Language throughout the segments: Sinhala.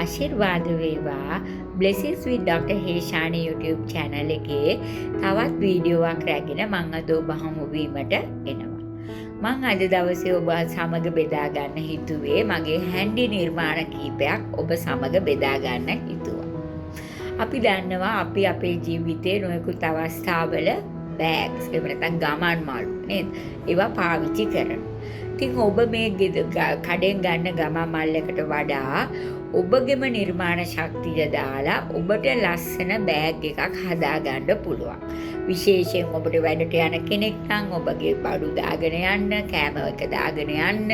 ආශිර්වාද වේවා Blessings with Dr. Heshani YouTube channel එකේ තවත් වීඩියෝවක් රැගෙන මම අද ඔබ හමු වීමට එනවා. මම අද දවසේ ඔබ සමග බෙදා ගන්න හිතුවේ මගේ හැන්ඩි නිර්මාණ කීපයක් ඔබ සමග බෙදා ගන්න හිතුවා. අපි දන්නවා අපි අපේ ජීවිතේ නොයෙකුත් අවස්ථාවල බෑග්ස් එහෙම නැත්නම් ගමන් මාළු නේද? ඒවා පාවිච්චි කරනවා. ඉතින් ඔබ මේ කඩෙන් ගන්න ගමන් මල්ලකට වඩා ඔබගේම නිර්මාණ ශක්තිය දාලා ඔබට ලස්සන බෑග් එකක් හදාගන්න පුළුවන්. විශේෂයෙන් ඔබට වැඩට යන කෙනෙක් නම් ඔබගේ බඩු දාගෙන යන්න, කෑම එක දාගෙන යන්න,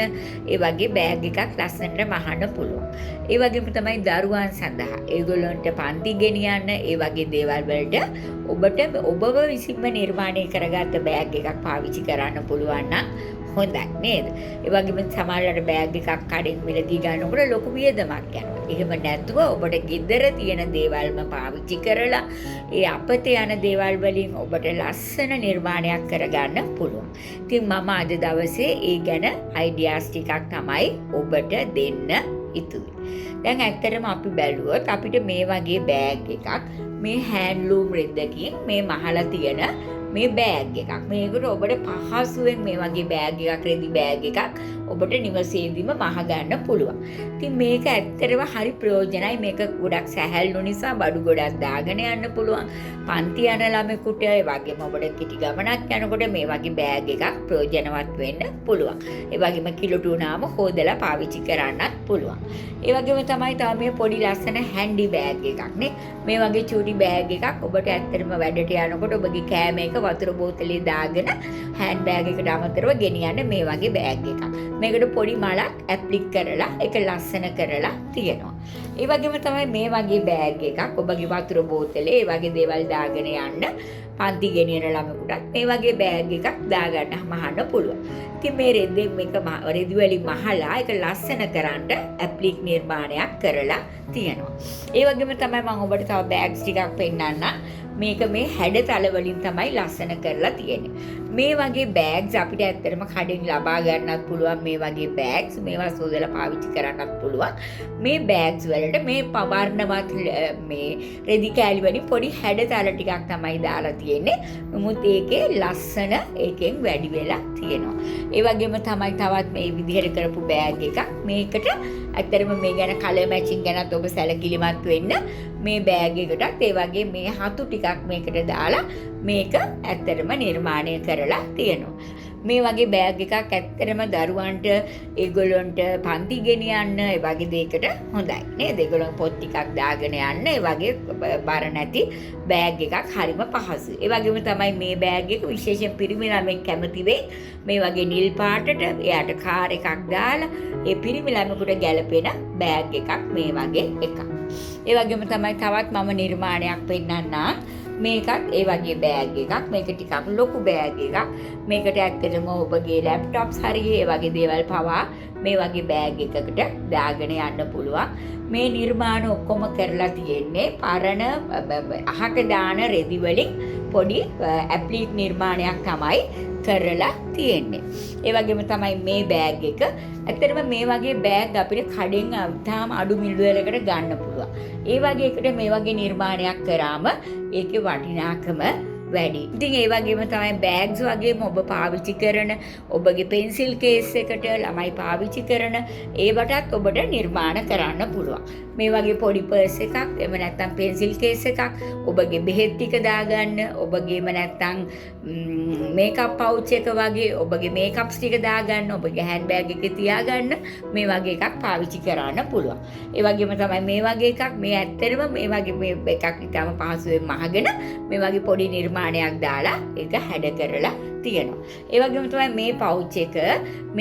ඒ වගේ බෑග් එකක් ලස්සනට මහන්න පුළුවන්. ඒ වගේම තමයි දරුවන් සඳහා ඒගොල්ලන්ට පන්ති ගෙනියන්න, ඒ වගේ දේවල් වලට ඔබට ඔබව විසින්ම නිර්මාණය කරගත්ත බෑග් එකක් පාවිච්චි කරන්න පුළුවන් නම් හොඳයි නේද? ඒ වගේම සමහරවිට බෑග් එකක් කඩෙන් මිලදී ගන්නකොට ලොකු වියදමක් යනවා. එහෙම නැතුව ඔබට ගෙදර තියෙන දේවල්ම පාවිච්චි කරලා ඒ අපතේ යන දේවල් වලින් ඔබට ලස්සන නිර්මාණයක් කරගන්න පුළුවන්. ඉතින් මම අද දවසේ ඒ ගැන අයිඩියාස් ටිකක් තමයි ඔබට දෙන්න ඉතුරුයි. දැන් ඇත්තටම අපි බැලුවොත් අපිට මේ වගේ බෑග් එකක් මේ හෑන්ඩ්ලූම් රෙද්දකින් මේ මහලා තියෙන මේ බෑග් එකක්. මේකට ඔබට පහසුවෙන් මේ වගේ බෑග් එකක්, රෙදි බෑග් එකක් ඔබට නිවසේදීම මහ ගන්න පුළුවන්. ඉතින් මේක ඇත්තටම හරි ප්‍රයෝජනයි. මේක ගොඩක් සැහැල්ලු නිසා බඩු ගොඩක් දාගෙන යන්න පුළුවන්. පන්ති යන ළමෙකුට ඒ වගේම ඔබට කිටි ගමනක් යනකොට මේ වගේ බෑග් එකක් ප්‍රයෝජනවත් වෙන්න පුළුවන්. ඒ වගේම කිලුට උනාම හොදලා පාවිච්චි කරන්නත් පුළුවන්. ඒ වගේම තමයි තව මේ පොඩි ලස්සන හැන්ඩි බෑග් එකක් නේ. මේ වගේ චූටි බෑග් එකක් ඔබට ඇත්තටම වැඩට යනකොට ඔබගේ කෑම එක වතුර බෝතලේ දාගෙන හෑන්ඩ් බෑග් එකට අමතරව ගෙනියන්න මේ වගේ බෑග් එකක්. මේකට පොඩි මලක් ඇප්ලික් කරලා ඒක ලස්සන කරලා තියෙනවා. ඒ වගේම තමයි මේ වගේ බෑග් එකක් ඔබගේ වතුර බෝතලේ ඒ වගේ දේවල් දාගෙන යන්න පන්ති ගෙනියන ළමයෙකුට මේ වගේ බෑග් එකක් දාගන්න මහන්න පුළුවන්. ඉතින් මේ රෙද්දෙන් මේක රෙදි වලින් මහලා ඒක ලස්සන කරන්න ඇප්ලික් නිර්මාණයක් කරලා තියෙනවා. ඒ වගේම තමයි මම ඔබට තව බෑග්ස් ටිකක් පෙන්නන්නම්. මේක මේ හැඩතල වලින් තමයි ලස්සන කරලා තියෙන්නේ. මේ වගේ බෑග්ස් අපිට ඇත්තටම කඩෙන් ලබා ගන්නත් පුළුවන්. මේ වගේ බෑග්ස් මේවා සෝදලා පාවිච්චි කරන්නත් පුළුවන්. මේ බෑග්ස් වලට මේ පවර්ණවත් මේ රෙදි කෑලි වලින් පොඩි හැඩතල ටිකක් තමයි දාලා තියෙන්නේ. නමුත් ඒකේ ලස්සන ඒකෙන් වැඩි වෙලා තියෙනවා. ඒ වගේම තමයි තවත් මේ විදිහට කරපු බෑග් එකක්. මේකට ඇත්තටම මේ ගැන කලර් මැචින් ගැනත් ඔබ සැලකිලිමත් වෙන්න. මේ බෑග් එකටත් ඒ වගේ මේ හතු ටිකක් මේකට දාලා මේක ඇත්තටම නිර්මාණය කරලා තියෙනවා. මේ වගේ බෑග් එකක් ඇත්තටම දරුවන්ට ඒගොල්ලන්ට පන්ති ගෙනියන්න ඒ වගේ දෙයකට හොඳයි නේද? ඒගොල්ලන් පොත් ටිකක් දාගෙන යන්න ඒ වගේ බර නැති බෑග් එකක් හරිම පහසුයි. ඒ වගේම තමයි මේ බෑග් එක විශේෂයෙන් පිරිමි ළමෙක් කැමති වෙයි. මේ වගේ නිල් පාටට එයාට කාර් එකක් දාලා ඒ පිරිමි ළමෙකුට ගැලපෙන බෑග් එකක් මේ වගේ එකක්. ඒ වගේම තමයි තවත් මම නිර්මාණයක් පෙන්නන්නම්. මේකත් ඒ වගේ බෑග් එකක්. මේක ටිකක් ලොකු බෑග් එකක්. මේකට ඇත්තටම ඔබගේ ලැප්ටොප්ස් හරි ඒ වගේ දේවල් පවා මේ වගේ බෑග් එකකට දාගෙන යන්න පුළුවන්. මේ නිර්මාණ ඔක්කොම කරලා තියෙන්නේ පරණ අහක දාන රෙදි වලින් පොඩි ඇප්ලික් නිර්මාණයක් තමයි කරලා තියෙන්නේ. ඒ වගේම තමයි මේ බෑග් එක. ඇත්තටම මේ වගේ බෑග් අපිට කඩෙන් තාම අඩු මිලවලකට ගන්න පුළුවන්. ඒ වගේ එකට මේ වගේ නිර්මාණයක් කරාම ඒකේ වටිනාකම වැඩි. ඉතින් ඒ වගේම තමයි බෑග්ස් වගේම ඔබ පාවිච්චි කරන ඔබගේ පෙන්සිල් කේස් එකට ළමයි පාවිච්චි කරන ඒවටත් ඔබට නිර්මාණ කරන්න පුළුවන්. මේ වගේ පොඩි පර්ස් එකක් එහෙම නැත්නම් පෙන්සිල් කේස් එකක් ඔබගේ බෙහෙත් ටික දාගන්න, ඔබගේම නැත්නම් මේකප් පවුච් එක වගේ ඔබගේ මේකප්ස් ටික දාගන්න, ඔබගේ හෑන්ඩ් බෑග් එකේ තියාගන්න මේ වගේ එකක් පාවිච්චි කරන්න පුළුවන්. ඒ වගේම තමයි මේ වගේ එකක් මේ ඇත්තටම මේ වගේ මේ එකක් ඊටම පහසුවෙන් මහගෙන මේ වගේ පොඩි නිර්මාණයක් දාලා ඒක හැඩ කරලා තියෙනවා. ඒ වගේම තමයි මේ පවුච් එක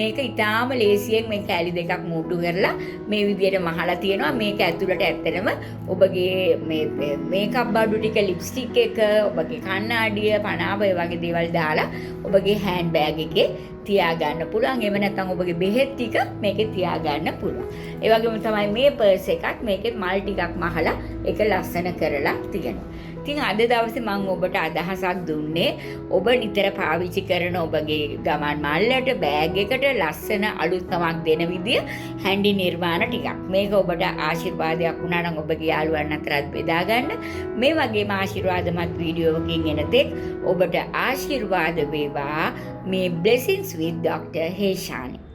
මේක ඊටාම ලේසියෙන් මේ කැලි දෙකක් මූටු කරලා මේ විදියට මහලා තියෙනවා. මේක ඇතුළට ඇත්තටම ඔබගේ මේ මේකප් බඩු ටික, ලිප්ස්ටික් එක, ඔබගේ කණ්ණාඩිය, පනාව ඒ වගේ දේවල් දාලා ඔබගේ හෑන්ඩ් බෑග් එකේ තියාගන්න පුළුවන්. එහෙම නැත්නම් ඔබගේ බෙහෙත් ටික මේකේ තියාගන්න පුළුවන්. ඒ වගේම තමයි මේ පර්ස් එකත් මේකේ මල් ටිකක් මහලා ඒක ලස්සන කරලා තියෙනවා. ඉතින් අද දවසේ මම ඔබට අදහසක් දුන්නේ ඔබ නිතර පාවිච්චි කරන ඔබගේ ගමන් මල්ලට බෑග් එකට ලස්සන අලුත්කමක් දෙන විදිය හැන්ඩි නිර්මාණ ටිකක්. මේක ඔබට ආශිර්වාදයක් වුණා නම් ඔබගේ යාළුවන් අතරත් බෙදා ගන්න. මේ වගේම ආශිර්වාදමත් වීඩියෝවකින් එන තෙක් ඔබට ආශිර්වාද වේවා. මේ Blessings with Dr. හේෂානි.